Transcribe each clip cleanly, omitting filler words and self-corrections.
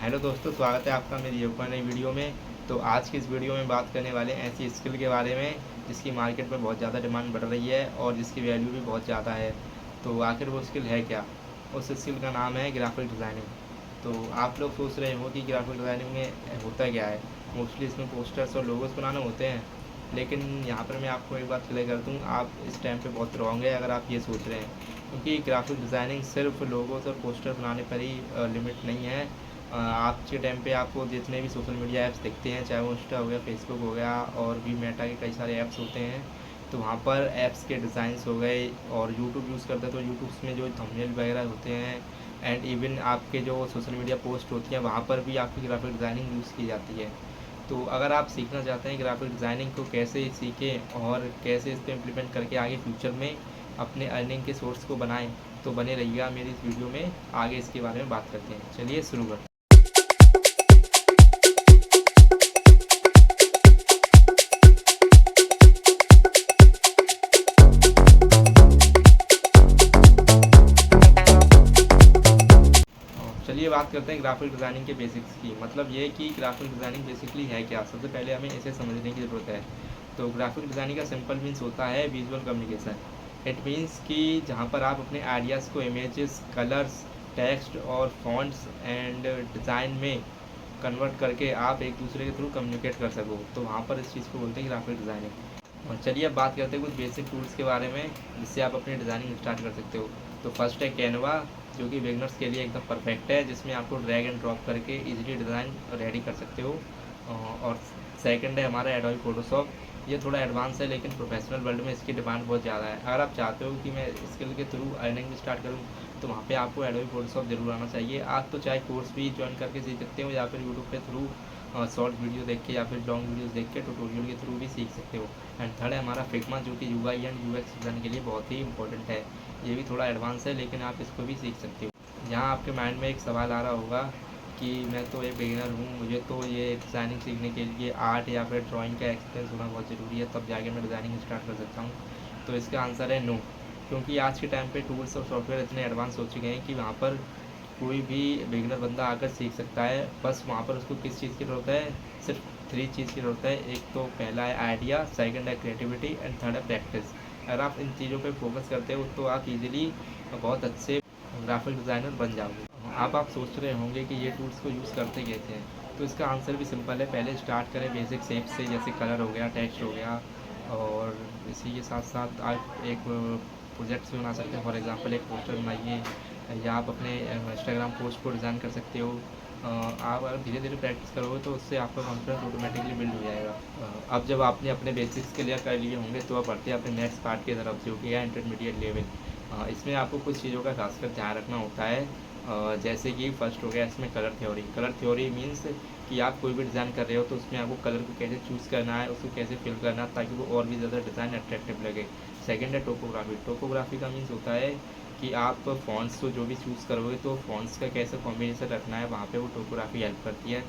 Hello दोस्तों, स्वागत है आपका मेरी एक और नई वीडियो में। तो आज की इस वीडियो में बात करने वाले हैं ऐसी स्किल के बारे में जिसकी मार्केट में बहुत ज़्यादा डिमांड बढ़ रही है और जिसकी वैल्यू भी बहुत ज़्यादा है। तो आखिर वो स्किल है क्या? उस स्किल का नाम है ग्राफिक डिज़ाइनिंग। तो आप लोग सोच रहे हो कि ग्राफिक डिज़ाइनिंग में होता क्या है। मोस्टली इसमें पोस्टर्स और लोगोस बनाने होते हैं, लेकिन यहाँ पर मैं आपको एक बात क्लियर कर दूँ, आप इस टाइम पे बहुत रॉन्ग है अगर आप ये सोच रहे हैं, क्योंकि ग्राफिक डिज़ाइनिंग सिर्फ लोगोस और पोस्टर बनाने पर ही लिमिट नहीं है। आज के टाइम पे आपको जितने भी सोशल मीडिया ऐप्स दिखते हैं, चाहे वो इंस्टा हो गया, फेसबुक हो गया, और भी मेटा के कई सारे ऐप्स होते हैं, तो वहाँ पर ऐप्स के डिज़ाइंस हो गए। और यूट्यूब यूज़ करते हैं तो यूट्यूब में जो थंबनेल वगैरह होते हैं, एंड इवन आपके जो सोशल मीडिया पोस्ट होती हैं वहाँ पर भी आपकी ग्राफिक डिज़ाइनिंग यूज़ की जाती है। तो अगर आप सीखना चाहते हैं ग्राफिक डिज़ाइनिंग को कैसे सीखें और कैसे इस पर इम्प्लीमेंट करके आगे फ्यूचर में अपने अर्निंग के सोर्स को बनाएं, तो बने रहिएगा मेरी इस वीडियो में। आगे इसके बारे में बात करते हैं, चलिए शुरू करते हैं। चलिए बात करते हैं ग्राफिक डिज़ाइनिंग के बेसिक्स की। मतलब ये कि ग्राफिक डिज़ाइनिंग बेसिकली है क्या, सबसे पहले हमें इसे समझने की ज़रूरत है। तो ग्राफिक डिज़ाइनिंग का सिंपल मीन्स होता है विजुअल कम्युनिकेशन। इट मीन्स कि जहाँ पर आप अपने आइडियाज़ को इमेजेस, कलर्स, टेक्स्ट और फॉन्ट्स एंड डिज़ाइन में कन्वर्ट करके आप एक दूसरे के थ्रू कम्युनिकेट कर सको, तो वहाँ पर इस चीज़ को बोलते हैं ग्राफिक डिज़ाइनिंग। और चलिए अब बात करते हैं कुछ बेसिक टूल्स के बारे में जिससे आप अपनी डिज़ाइनिंग स्टार्ट कर सकते हो। तो फर्स्ट है कैनवा, जो कि बिगनर्स के लिए एकदम परफेक्ट है, जिसमें आपको ड्रैग एंड ड्रॉप करके इजीली डिज़ाइन रेडी कर सकते हो। और सेकंड है हमारा एडोबी फोटोशॉप। ये थोड़ा एडवांस है, लेकिन प्रोफेशनल वर्ल्ड में इसकी डिमांड बहुत ज़्यादा है। अगर आप चाहते हो कि मैं स्किल के थ्रू अर्निंग भी स्टार्ट करूँ, तो वहाँ पे आपको एडोबी फोटोशॉप जरूर आना चाहिए। आप तो चाहे कोर्स भी ज्वाइन करके सीख सकते हो, या फिर यूट्यूब के थ्रू शॉर्ट वीडियो देख के या फिर लॉन्ग वीडियोस देख के ट्यूटोरियल के थ्रू भी सीख सकते हो। एंड थर्ड है हमारा फिग्मा, जो कि यूआई एंड यूएक्स डिज़ाइन के लिए बहुत ही इंपॉर्टेंट है। ये भी थोड़ा एडवांस है, लेकिन आप इसको भी सीख सकते हो। यहाँ आपके माइंड में एक सवाल आ रहा होगा कि मैं तो एक बिगिनर हूँ, मुझे तो ये डिज़ाइनिंग सीखने के लिए आर्ट या फिर ड्राइंग का एक्सपीरियंस होना बहुत ज़रूरी है, तब जाके मैं डिज़ाइनिंग स्टार्ट कर सकता हूँ। तो इसका आंसर है नो, क्योंकि आज के टाइम पे टूल्स और सॉफ्टवेयर इतने एडवांस हो चुके हैं कि वहाँ पर कोई भी बिगिनर बंदा आकर सीख सकता है। बस वहाँ पर उसको किस चीज़ की ज़रूरत है, सिर्फ थ्री चीज़ की ज़रूरत है। एक तो पहला है आइडिया, सेकंड है क्रिएटिविटी, एंड थर्ड है प्रैक्टिस। अगर आप इन चीज़ों पे फोकस करते हो तो आप इजीली बहुत अच्छे ग्राफिक डिज़ाइनर बन जाओगे। अब आप सोच रहे होंगे कि ये टूल्स को यूज़ करते कैसे हैं, तो इसका आंसर भी सिंपल है। पहले स्टार्ट करें बेसिक शेप से, जैसे कलर हो गया, टेक्स्ट हो गया, और इसी के साथ साथ आप एक प्रोजेक्ट्स भी बना सकते हैं। फॉर एग्जांपल एक पोस्टर बनाइए, या आप अपने इंस्टाग्राम पोस्ट को डिज़ाइन कर सकते हो। आप अगर धीरे धीरे प्रैक्टिस करोगे तो उससे आपका कॉन्फिडेंस ऑटोमेटिकली बिल्ड हो जाएगा। अब जब आपने अपने बेसिक्स क्लियर कर लिए होंगे, तो आप बढ़ते हैं अपने नेक्स्ट पार्ट की तरफ, जो कि है इंटरमीडिएट लेवल। इसमें आपको कुछ चीज़ों का खासकर ध्यान रखना होता है। जैसे कि फर्स्ट हो गया इसमें colour theory. Colour theory means कि आप कोई भी डिज़ाइन कर रहे हो तो उसमें आपको कलर को कैसे चूज़ करना है, उसको कैसे फिल करना है, ताकि वो और भी ज़्यादा डिज़ाइन अट्रैक्टिव लगे। सेकंड है टोपोग्राफी। टोपोग्राफी का मीन्स होता है कि आप फ़ॉन्ट्स को जो भी चूज़ करोगे तो फ़ॉन्ट्स का कैसे कॉम्बिनेशन रखना है, वहाँ पे वो टोपोग्राफी हेल्प करती है।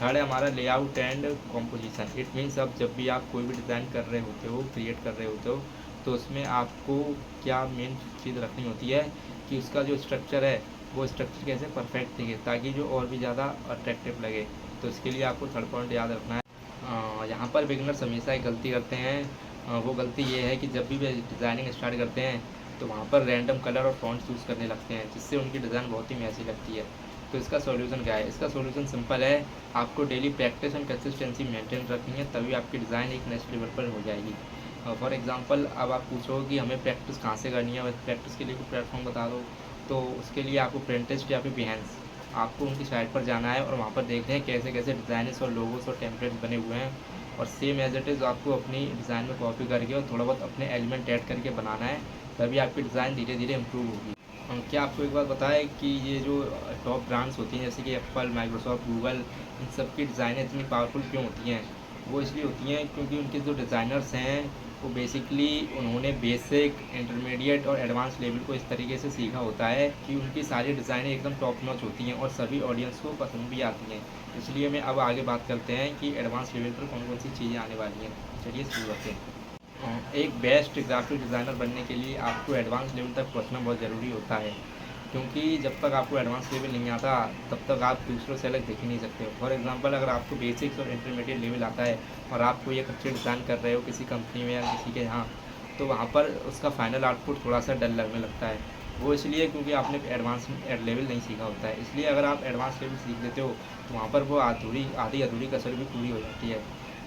थर्ड है हमारा layout and composition. It means अब जब भी आप कोई भी डिज़ाइन कर रहे होते हो, क्रिएट कर रहे होते हो, तो उसमें आपको क्या मेन चीज़ रखनी होती है कि उसका जो स्ट्रक्चर है वो स्ट्रक्चर कैसे परफेक्ट दिखे, ताकि जो और भी ज़्यादा अट्रैक्टिव लगे। तो इसके लिए आपको थर्ड पॉइंट याद रखना है। यहाँ पर बिगनर्स हमेशा एक गलती करते हैं। वो गलती ये है कि जब भी वे डिज़ाइनिंग स्टार्ट करते हैं तो वहाँ पर रैंडम कलर और फॉन्ट्स यूज़ करने लगते हैं, जिससे उनकी डिज़ाइन बहुत ही मैसी लगती है। तो इसका सॉल्यूशन क्या है? इसका सॉल्यूशन सिंपल है। आपको daily practice and consistency maintain रखनी है, तभी आपकी डिज़ाइन एक नेक्स्ट लेवल पर हो जाएगी। फॉर एग्जांपल अब आप पूछो कि हमें प्रैक्टिस कहाँ से करनी है, प्रैक्टिस के लिए कोई प्लेटफॉर्म बता दो। तो उसके लिए आपको पिंटरेस्ट या फिर behance, आपको उनकी साइट पर जाना है और वहाँ पर देखना है कैसे कैसे डिज़ाइनर्स और लोगोस और टेम्पलेट्स बने हुए हैं, और सेम एज इट इज़ आपको अपनी डिज़ाइन में कॉपी करके और थोड़ा बहुत अपने एलिमेंट ऐड करके बनाना है, तभी आपकी डिज़ाइन धीरे धीरे इम्प्रूव होगी। क्या आपको एक बात बताएं कि ये जो टॉप ब्रांड्स होती हैं, जैसे कि एप्पल, माइक्रोसॉफ्ट, गूगल, इन सब की डिज़ाइनें इतनी पावरफुल क्यों होती हैं? वो इसलिए होती हैं क्योंकि उनके जो डिज़ाइनर्स हैं वो बेसिकली उन्होंने बेसिक, इंटरमीडिएट और एडवांस लेवल को इस तरीके से सीखा होता है कि उनकी सारी डिज़ाइनें एकदम टॉप नॉच होती हैं और सभी ऑडियंस को पसंद भी आती हैं। इसलिए मैं अब आगे बात करते हैं कि एडवांस लेवल पर कौन कौन सी चीज़ें आने वाली हैं। चलिए शुरू करते हैं। एक बेस्ट ग्राफिक डिज़ाइनर बनने के लिए आपको एडवांस लेवल तक पहुंचना बहुत ज़रूरी होता है। क्योंकि जब तक आपको एडवांस लेवल नहीं आता तब तक आप दूसरों से अलग दिख ही नहीं सकते हो। फॉर एग्जांपल अगर आपको बेसिक्स और इंटरमीडिएट लेवल आता है और आप कोई एक अच्छे डिज़ाइन कर रहे हो किसी कंपनी में या किसी के यहाँ, तो वहाँ पर उसका फाइनल आउटपुट थोड़ा सा डल लगने लगता है। वो इसलिए क्योंकि आपने एडवांस लेवल नहीं सीखा होता है। इसलिए अगर आप एडवांस लेवल सीख लेते हो तो वहाँ पर वो आधी अधूरी कसर भी पूरी हो जाती है।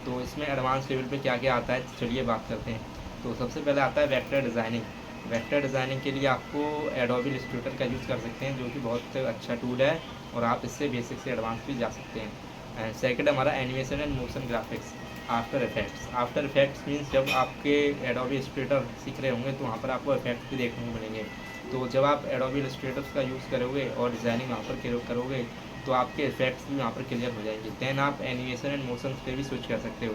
तो इसमें एडवांस लेवल पे क्या क्या आता है, चलिए बात करते हैं। तो सबसे पहले आता है वेक्टर डिज़ाइनिंग। वेक्टर डिज़ाइनिंग के लिए आपको एडोबी इलस्ट्रेटर का यूज़ कर सकते हैं, जो कि बहुत अच्छा टूल है और आप इससे बेसिक से एडवांस भी जा सकते हैं। एंड सेकंड हमारा animation and motion graphics, after effects. After effects means जब आपके एडोबी इलस्ट्रेटर सीख रहे होंगे तो वहाँ पर आपको इफेक्ट भी देखने को मिलेंगे। तो जब आप एडोबी इलस्ट्रेटर का यूज़ करोगे और डिज़ाइनिंग वहाँ पर करोगे तो आपके इफेक्ट्स भी वहाँ पर क्लियर हो जाएंगे। देन आप एनिमेशन एंड मोशन पे भी स्विच कर सकते हो।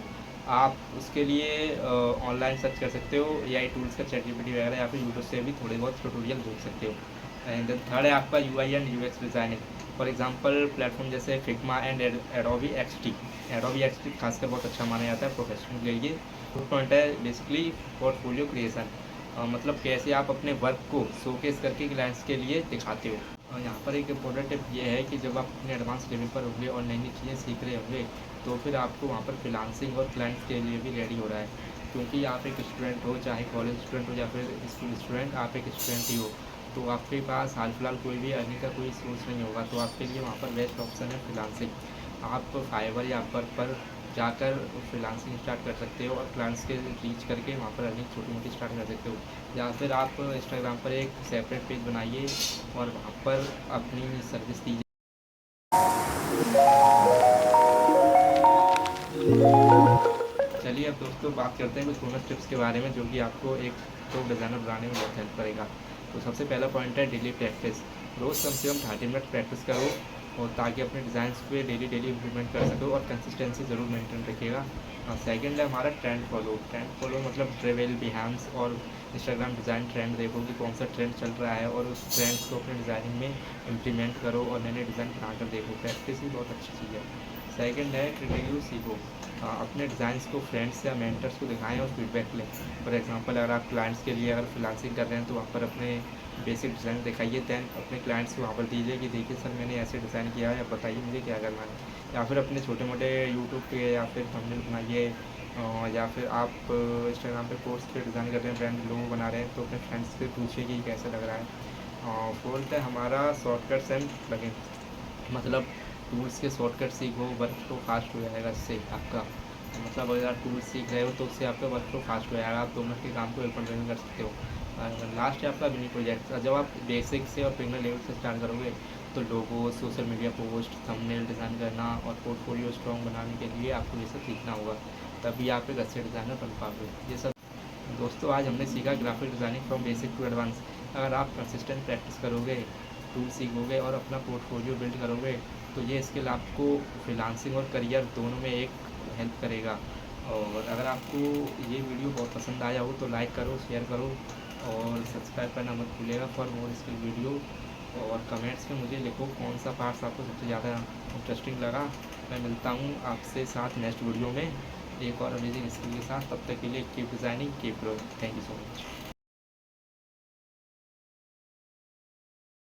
आप उसके लिए ऑनलाइन सर्च कर सकते हो, एआई टूल्स का चैटजीपीटी वगैरह, या फिर यूट्यूब से भी थोड़े बहुत ट्यूटोरियल देख सकते हो। एंड थर्ड है आपका UI and UX designing. For example platform जैसे Figma and Adobe XD. Adobe XD खासकर बहुत अच्छा माना जाता है प्रोफेशनल के लिए। गुड पॉइंट है बेसिकली पोर्टफोलियो क्रिएशन, मतलब कैसे आप अपने वर्क को शोकेस करके क्लाइंट्स के लिए दिखाते हो। यहाँ पर एक इम्पोर्टेंट टिप ये है कि जब आप अपने एडवांस लेवल पर होंगे और नई नई चीज़ें सीख रहे होंगे तो फिर आपको वहाँ पर फ्रीलांसिंग और क्लाइंट्स के लिए भी रेडी हो रहा है। क्योंकि आप एक स्टूडेंट हो, चाहे कॉलेज स्टूडेंट हो या फिर स्कूल स्टूडेंट, आप एक स्टूडेंट ही हो, तो आपके पास हाल फिलहाल कोई भी अर्निंग का कोई सोर्स नहीं होगा। तो आपके लिए वहाँ पर बेस्ट ऑप्शन है फ्रीलांसिंग। आप फाइवर या अपवर्क पर जाकर फ्रीलांसिंग स्टार्ट कर सकते हो और क्लाइंट्स के रीच करके वहाँ पर अर्निंग छोटी मोटी स्टार्ट कर सकते हो। या फिर आप इंस्टाग्राम पर एक सेपरेट पेज बनाइए और वहाँ पर अपनी सर्विस दीजिए। चलिए अब दोस्तों बात करते हैं कुछ बोनस टिप्स के बारे में, जो कि आपको एक टॉप डिज़ाइनर बनाने में बहुत हेल्प करेगा। तो सबसे पहला पॉइंट है डेली प्रैक्टिस। रोज़ कम से कम 30 मिनट प्रैक्टिस करो और ताकि अपने डिज़ाइंस पे डेली इम्प्रूवमेंट कर सको और कंसिस्टेंसी ज़रूर मेंटेन रखिएगा। सेकंड है हमारा ट्रेंड फॉलो मतलब ट्रेवल बिहाम्स और इंस्टाग्राम डिज़ाइन ट्रेंड देखो कि कौन सा ट्रेंड चल रहा है और उस ट्रेंड्स को अपने डिज़ाइनिंग में इम्प्लीमेंट करो और नए नए डिज़ाइन बनाकर देखो। प्रैक्टिस ही बहुत अच्छी चीज़ है। सेकंड है रिव्यू सीखो। अपने डिज़ाइंस को फ्रेंड्स या मेंटर्स को दिखाएं और फीडबैक लें। फॉर एग्जांपल अगर आप क्लाइंट्स के लिए अगर फ्रीलांसिंग कर रहे हैं तो वहाँ पर अपने बेसिक डिज़ाइन दिखाइए, दैन अपने क्लाइंट्स को वहाँ पर दीजिए कि देखिए सर मैंने ऐसे डिज़ाइन किया है, अब बताइए मुझे क्या करना है। या फिर अपने छोटे मोटे यूट्यूब पे या फिर थंबनेल बनाइए, या फिर आप इंस्टाग्राम पे पोस्ट पे डिज़ाइन कर रहे हैं, ब्रांड लोगो बना रहे हैं, तो अपने फ्रेंड्स से पूछिए कि कैसा लग रहा है। फोर्थ है हमारा शॉर्टकट्स एंड प्लगइन, मतलब टूल्स के शॉर्टकट सीखो, वर्क फ्लो फास्ट हो जाएगा इससे आपका। मतलब अगर आप टूल्स सीख रहे हो तो उससे आपका वर्क फ्लो फास्ट हो जाएगा, आप 2 मिनट के काम को 1 मिनट में कर सकते हो। लास्ट है आपका मिनी प्रोजेक्ट। जब आप बेसिक से और बिगिनर लेवल से स्टार्ट करोगे तो logo, social media post, thumbnail design करना और पोर्टफोलियो स्ट्रॉन्ग बनाने के लिए आपको ये सब सीखना होगा, तभी आप एक अच्छे डिज़ाइनर बन पाओगे। ये सब दोस्तों आज हमने सीखा graphic designing from basic to advance. अगर आप कंसिस्टेंट प्रैक्टिस करोगे, टूल सीखोगे और अपना पोर्टफोलियो बिल्ड करोगे तो ये स्किल आपको फ्रीलांसिंग और करियर दोनों में एक हेल्प करेगा। और अगर आपको ये वीडियो बहुत पसंद आया हो तो लाइक करो, शेयर करो और सब्सक्राइब करना मत भूलिएगा फॉर मोर स्किल वीडियो। और कमेंट्स में मुझे लिखो कौन सा पार्ट्स आपको सबसे ज़्यादा इंटरेस्टिंग लगा। मैं मिलता हूँ आपसे साथ नेक्स्ट वीडियो में एक और अमेजिंग स्किल के साथ। तब तक के लिए keep designing, keep growing. Thank you so much.